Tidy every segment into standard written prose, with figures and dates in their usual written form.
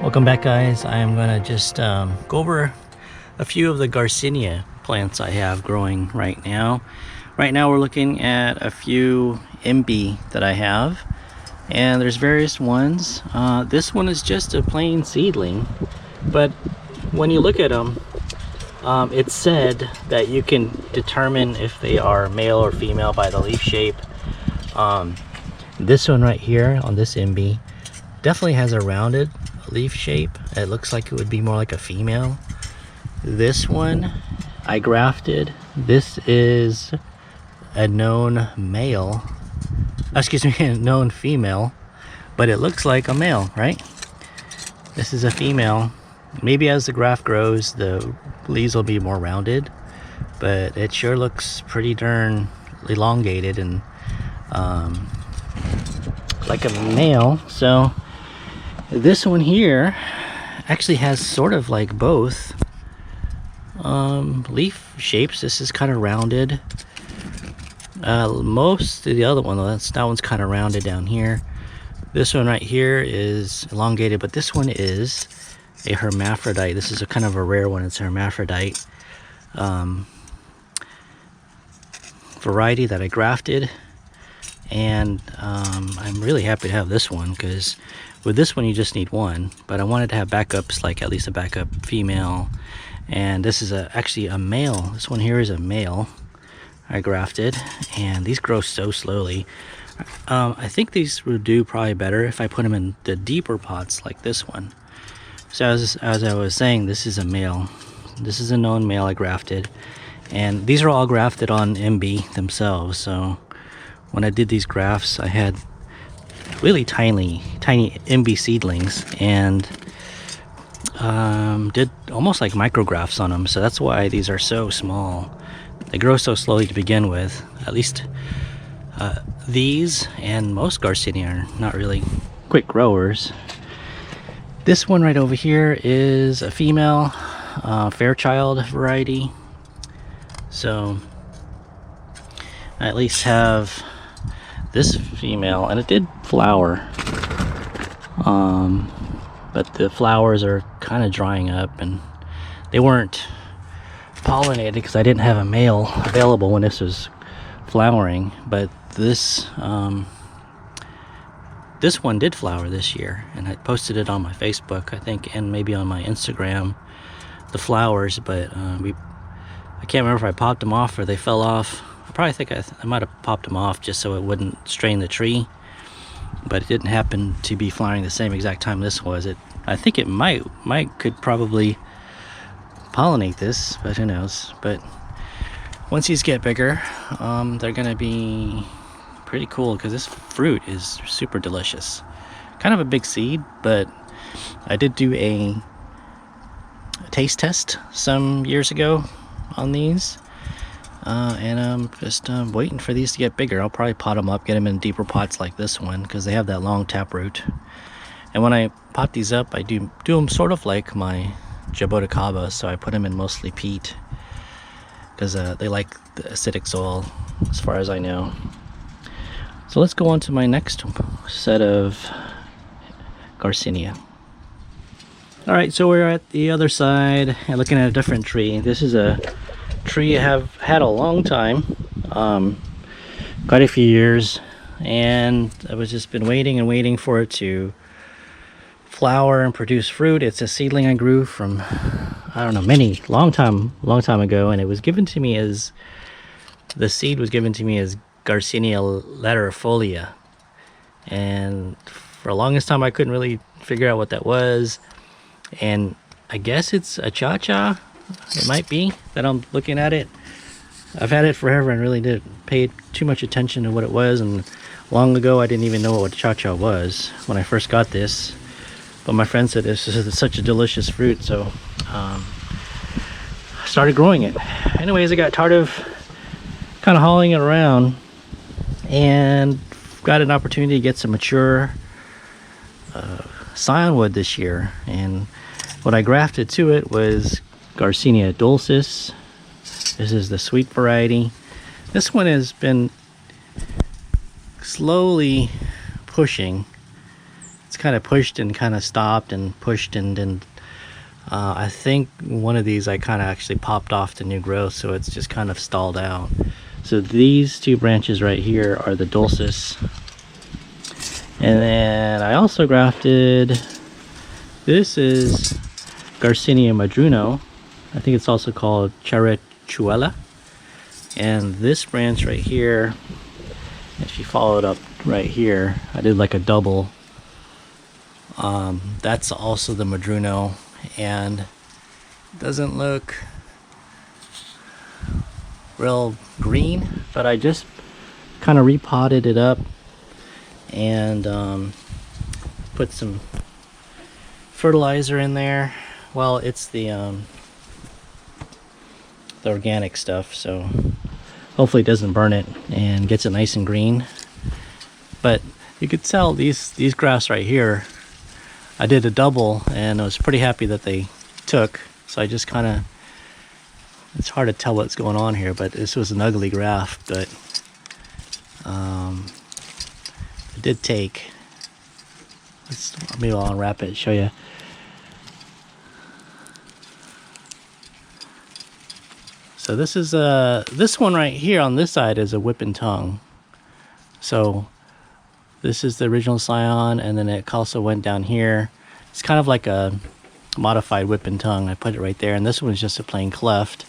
Welcome back, guys. I am gonna just go over a few of the Garcinia plants I have growing right now. Right now we're looking at a few Imbe that I have, and there's various ones. This one is just a plain seedling, but when you look at them, it said that you can determine if they are male or female by the leaf shape. This one right here on this Imbe definitely has a rounded leaf shape. It looks like it would be more like a female. This one I grafted. This is a known male, excuse me, a known female, but it looks like a male, right? This is a female. Maybe as the graft grows, the leaves will be more rounded, but it sure looks pretty darn elongated and like a male. So this one here actually has sort of like both leaf shapes. This is kind of rounded. Most of the other one, that one's kind of rounded down here. This one right here is elongated, but this one is a hermaphrodite. This is a kind of a rare one. It's a hermaphrodite variety that I grafted, and I'm really happy to have this one, because with this one you just need one, but I wanted to have backups, like at least a backup female. And this is actually a male. This one here is a male I grafted, and these grow so slowly. I think these would do probably better if I put them in the deeper pots like this one. So as I was saying, this is a male. This is a known male I grafted, and these are all grafted on Imbe themselves. So when I did these grafts, I had really tiny Imbe seedlings, and did almost like micrografts on them. So that's why these are so small. They grow so slowly to begin with. At least these and most Garcinia are not really quick growers. This one right over here is a female Fairchild variety. So I at least have this female, and it did flower, but the flowers are kind of drying up, and they weren't pollinated because I didn't have a male available when this was flowering. But this one did flower this year, and I posted it on my Facebook, I think, and maybe on my Instagram, the flowers. But I can't remember if I popped them off or they fell off. I probably think I might have popped them off just so it wouldn't strain the tree, but it didn't happen to be flowering the same exact time this was. I think it could probably pollinate this, but who knows. But once these get bigger, they're gonna be pretty cool, because this fruit is super delicious. Kind of a big seed, but I did do a taste test some years ago on these. And I'm just waiting for these to get bigger. I'll probably pot them up, get them in deeper pots like this one, because they have that long taproot. And when I pot these up, I do them sort of like my jaboticaba. So I put them in mostly peat, because they like the acidic soil, as far as I know. So let's go on to my next set of Garcinia. Alright, so we're at the other side and looking at a different tree. This is a tree I have had a long time, quite a few years, and I was just been waiting and waiting for it to flower and produce fruit. It's a seedling I grew from, I don't know, long time ago, and it was given to me as, the seed was given to me as Garcinia laterifolia, and for the longest time I couldn't really figure out what that was. And I guess it's Achacha, it might be, that I'm looking at it. I've had it forever and really didn't pay too much attention to what it was, and long ago I didn't even know what Achacha was when I first got this. But my friend said this is such a delicious fruit, so I started growing it. Anyways, I got tired of kind of hauling it around, and got an opportunity to get some mature scionwood this year. And what I grafted to it was Garcinia Dulcis. This is the sweet variety. This one has been slowly pushing. kind of pushed and kind of stopped and pushed, and then I think one of these I kind of actually popped off the new growth, so it's just kind of stalled out. So these two branches right here are the Dulcis. And then I also grafted, this is Garcinia Madruno. I think it's also called Charichuela. And this branch right here, if you follow it up right here, I did like a double. That's also the Madruno, and doesn't look real green, but I just kind of repotted it up and put some fertilizer in there. Well, it's the organic stuff, so hopefully it doesn't burn it and gets it nice and green. But you could tell these grafts right here, I did a double and I was pretty happy that they took. So I just kind of, it's hard to tell what's going on here, but this was an ugly graft, but it did take. Maybe I'll unwrap it and show you. So this is this one right here on this side is a whip and tongue. So this is the original scion, and then it also went down here. It's kind of like a modified whip and tongue. I put it right there, and this one's just a plain cleft.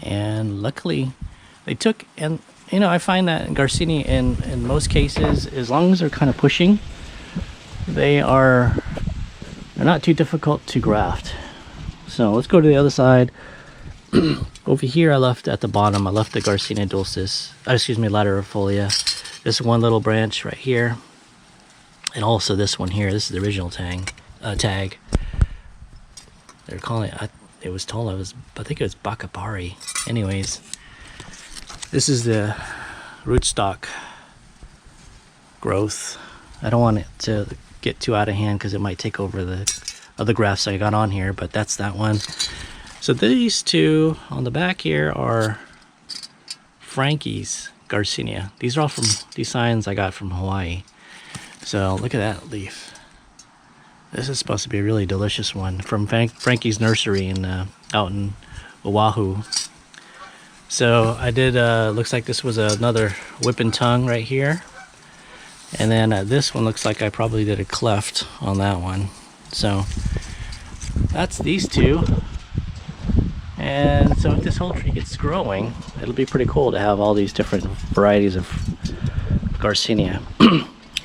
And luckily they took, and you know, I find that in Garcinia in most cases, as long as they're kind of pushing, they're not too difficult to graft. So let's go to the other side. Over here I left at the bottom, I left the Garcinia Dulcis, excuse me, laterifolia. This one little branch right here, and also this one here. This is the original tag. They're calling it, it was told I think it was Bakabari. Anyways, this is the rootstock growth. I don't want it to get too out of hand because it might take over the other grafts I got on here, but that's that one. So these two on the back here are Frankie's Garcinia. These are all from these signs I got from Hawaii. So look at that leaf. This is supposed to be a really delicious one from Frankie's nursery out in Oahu. So I did, looks like this was another whip and tongue right here. And then this one looks like I probably did a cleft on that one. So that's these two. And so if this whole tree gets growing, it'll be pretty cool to have all these different varieties of Garcinia.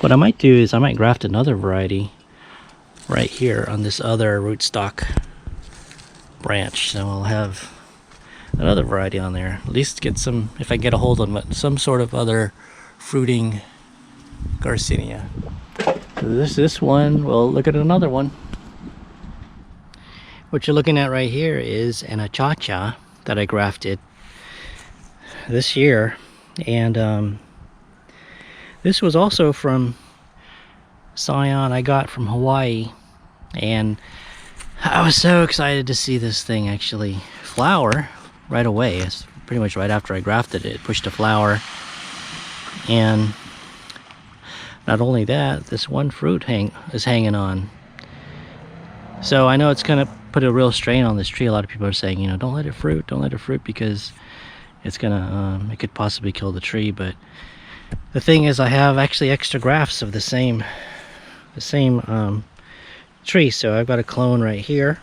What I might do is I might graft another variety right here on this other rootstock branch. So I'll have another variety on there. At least get some, if I get a hold of some sort of other fruiting Garcinia. So this one, well, look at another one. What you're looking at right here is an Achacha that I grafted this year, and this was also from scion I got from Hawaii, and I was so excited to see this thing actually flower right away. It's pretty much right after I grafted it, it pushed a flower. And not only that, this one fruit is hanging on. So I know it's gonna put a real strain on this tree. A lot of people are saying, you know, don't let it fruit, because it's gonna it could possibly kill the tree. But the thing is, I have actually extra grafts of the same tree. So I've got a clone right here.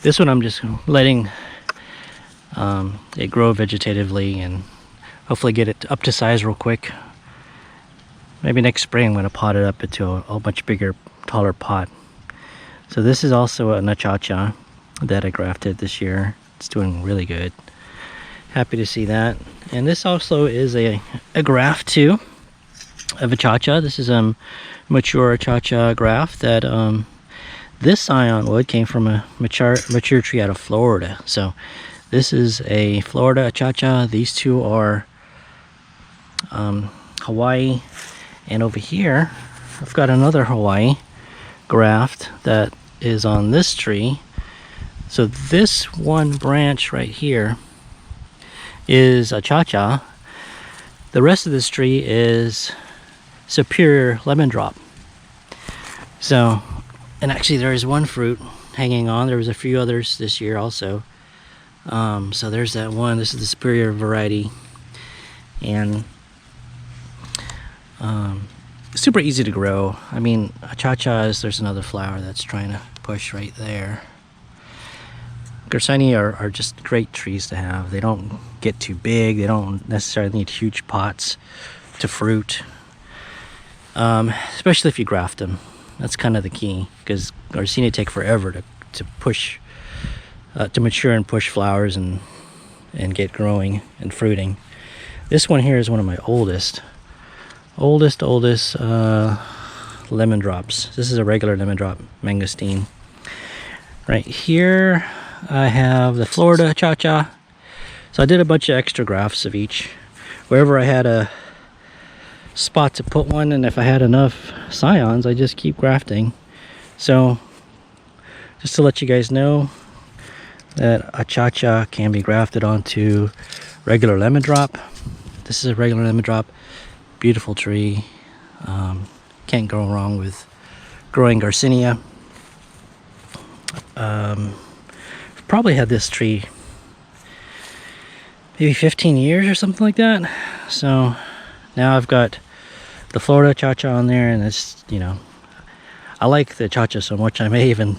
This one I'm just letting it grow vegetatively and hopefully get it up to size real quick. Maybe next spring I'm going to pot it up into a much bigger, taller pot. So this is also an Achacha that I grafted this year. It's doing really good. Happy to see that. And this also is a graft too of Achacha. This is a mature Achacha graft that this scion wood came from a mature tree out of Florida. So this is a Florida Achacha. These two are Hawaii. And over here I've got another Hawaii graft that is on this tree. So this one branch right here is Achacha. The rest of this tree is Superior Lemondrop. So, and actually there is one fruit hanging on. There was a few others this year also. So there's that one. This is the Superior variety, and super easy to grow. I mean, Achachas, there's another flower that's trying to push right there. Garcinia are just great trees to have. They don't get too big. They don't necessarily need huge pots to fruit, especially if you graft them. That's kind of the key, because Garcinia take forever to push, to mature and push flowers and get growing and fruiting. This one here is one of my oldest lemon drops. This is a regular lemon drop, mangosteen. Right here I have the Florida Achacha. So I did a bunch of extra grafts of each. Wherever I had a spot to put one, and if I had enough scions, I just keep grafting. So just to let you guys know that Achacha can be grafted onto regular lemon drop. This is a regular lemon drop. Beautiful tree. Can't go wrong with growing Garcinia. Probably had this tree maybe 15 years or something like that. So now I've got the Florida Achacha on there, and it's, you know, I like the Achacha so much I may even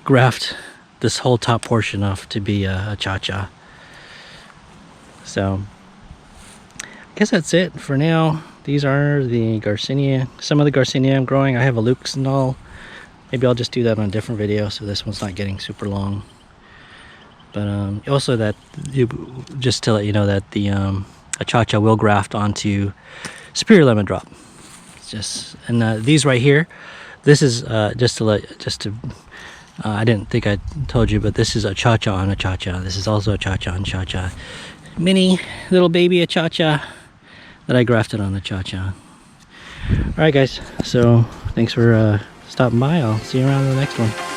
graft this whole top portion off to be a Achacha. So I guess that's it for now. These are the Garcinia, some of the Garcinia I'm growing. I have a Luxenol. Maybe I'll just do that on a different video, so this one's not getting super long. But also that, just to let you know that the Achacha will graft onto Superior Lemondrop. Just, and these right here, this is I didn't think I told you, but this is Achacha on Achacha. This is also Achacha on Achacha. Mini little baby Achacha that I grafted on Achacha. Alright guys, so thanks for stopping by. I'll see you around in the next one.